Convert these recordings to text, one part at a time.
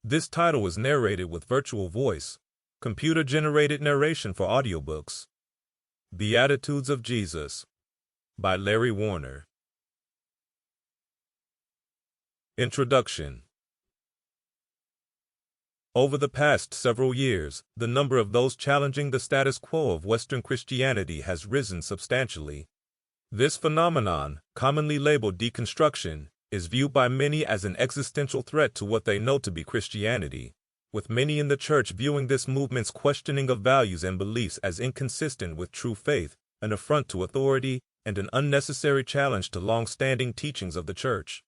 This title is narrated with virtual voice, computer-generated narration for audiobooks. Beatitudes of Jesus by Larry Warner. Introduction. Over the past several years, the number of those challenging the status quo of Western Christianity has risen substantially. This phenomenon, commonly labeled deconstruction, is viewed by many as an existential threat to what they know to be Christianity, with many in the church viewing this movement's questioning of values and beliefs as inconsistent with true faith, an affront to authority, and an unnecessary challenge to long-standing teachings of the church.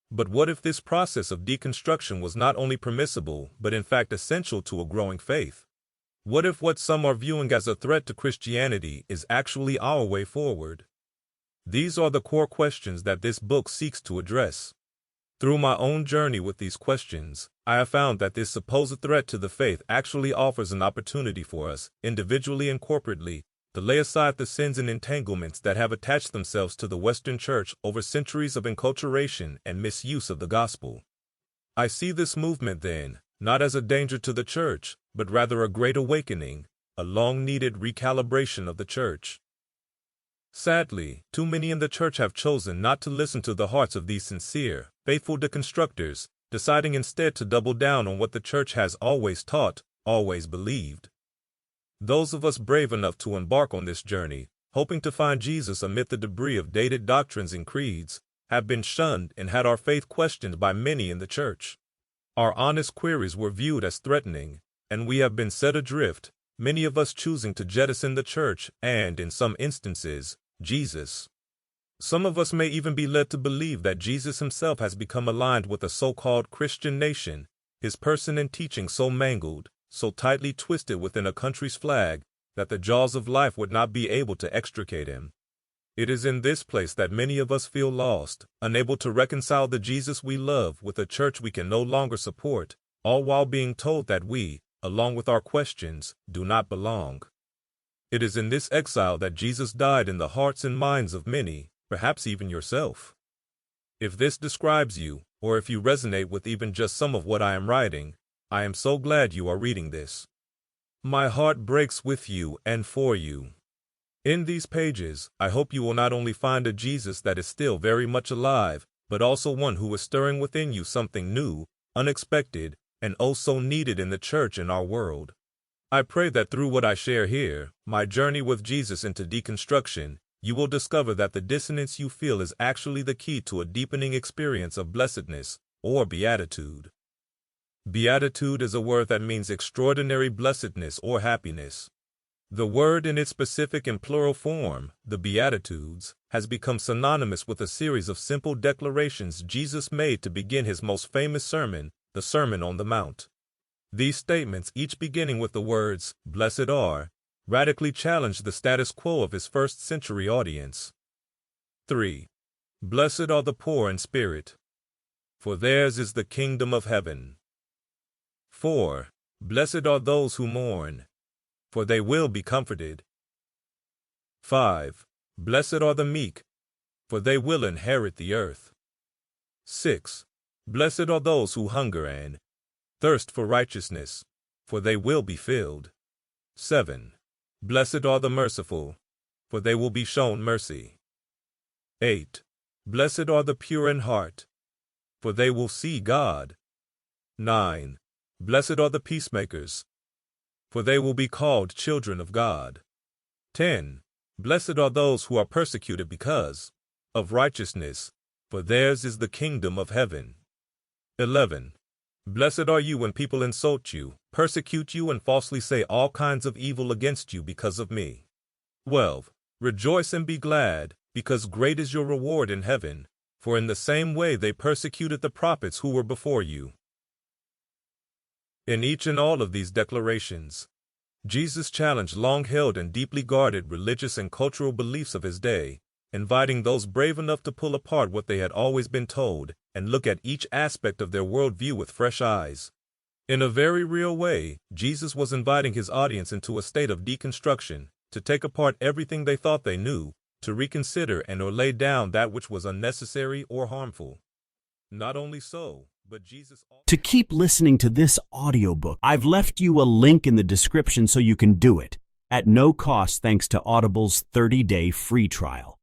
But what if this process of deconstruction was not only permissible, but in fact essential to a growing faith? What if what some are viewing as a threat to Christianity is actually our way forward? These are the core questions that this book seeks to address. Through my own journey with these questions, I have found that this supposed threat to the faith actually offers an opportunity for us, individually and corporately, to lay aside the sins and entanglements that have attached themselves to the Western Church over centuries of enculturation and misuse of the gospel. I see this movement, then, not as a danger to the church, but rather a great awakening, a long-needed recalibration of the church. Sadly, too many in the church have chosen not to listen to the hearts of these sincere, faithful deconstructors, deciding instead to double down on what the church has always taught, always believed. Those of us brave enough to embark on this journey, hoping to find Jesus amid the debris of dated doctrines and creeds, have been shunned and had our faith questioned by many in the church. Our honest queries were viewed as threatening, and we have been set adrift, many of us choosing to jettison the church and, in some instances, Jesus. Some of us may even be led to believe that Jesus himself has become aligned with a so-called Christian nation, his person and teaching so mangled, so tightly twisted within a country's flag, that the jaws of life would not be able to extricate him. It is in this place that many of us feel lost, unable to reconcile the Jesus we love with a church we can no longer support, all while being told that we, along with our questions, do not belong. It is in this exile that Jesus died in the hearts and minds of many, perhaps even yourself. If this describes you, or if you resonate with even just some of what I am writing, I am so glad you are reading this. My heart breaks with you and for you. In these pages, I hope you will not only find a Jesus that is still very much alive, but also one who is stirring within you something new, unexpected, and oh so needed in the church and our world. I pray that through what I share here, my journey with Jesus into deconstruction, you will discover that the dissonance you feel is actually the key to a deepening experience of blessedness, or beatitude. Beatitude is a word that means extraordinary blessedness or happiness. The word in its specific and plural form, the Beatitudes, has become synonymous with a series of simple declarations Jesus made to begin his most famous sermon, the Sermon on the Mount. These statements, each beginning with the words, "Blessed are," radically challenged the status quo of his first-century audience. 3. Blessed are the poor in spirit, for theirs is the kingdom of heaven. 4. Blessed are those who mourn, for they will be comforted. 5. Blessed are the meek, for they will inherit the earth. 6. Blessed are those who hunger and thirst for righteousness, for they will be filled. 7. Blessed are the merciful, for they will be shown mercy. 8. Blessed are the pure in heart, for they will see God. 9. Blessed are the peacemakers, for they will be called children of God. 10. Blessed are those who are persecuted because of righteousness, for theirs is the kingdom of heaven. 11. Blessed are you when people insult you, persecute you, and falsely say all kinds of evil against you because of me. 12. Rejoice and be glad, because great is your reward in heaven, for in the same way they persecuted the prophets who were before you. In each and all of these declarations, Jesus challenged long-held and deeply guarded religious and cultural beliefs of his day, inviting those brave enough to pull apart what they had always been told and look at each aspect of their worldview with fresh eyes. In a very real way, Jesus was inviting his audience into a state of deconstruction, to take apart everything they thought they knew, to reconsider and or lay down that which was unnecessary or harmful. Not only so, but Jesus To keep listening to this audiobook, I've left you a link in the description so you can do it, at no cost thanks to Audible's 30-day free trial.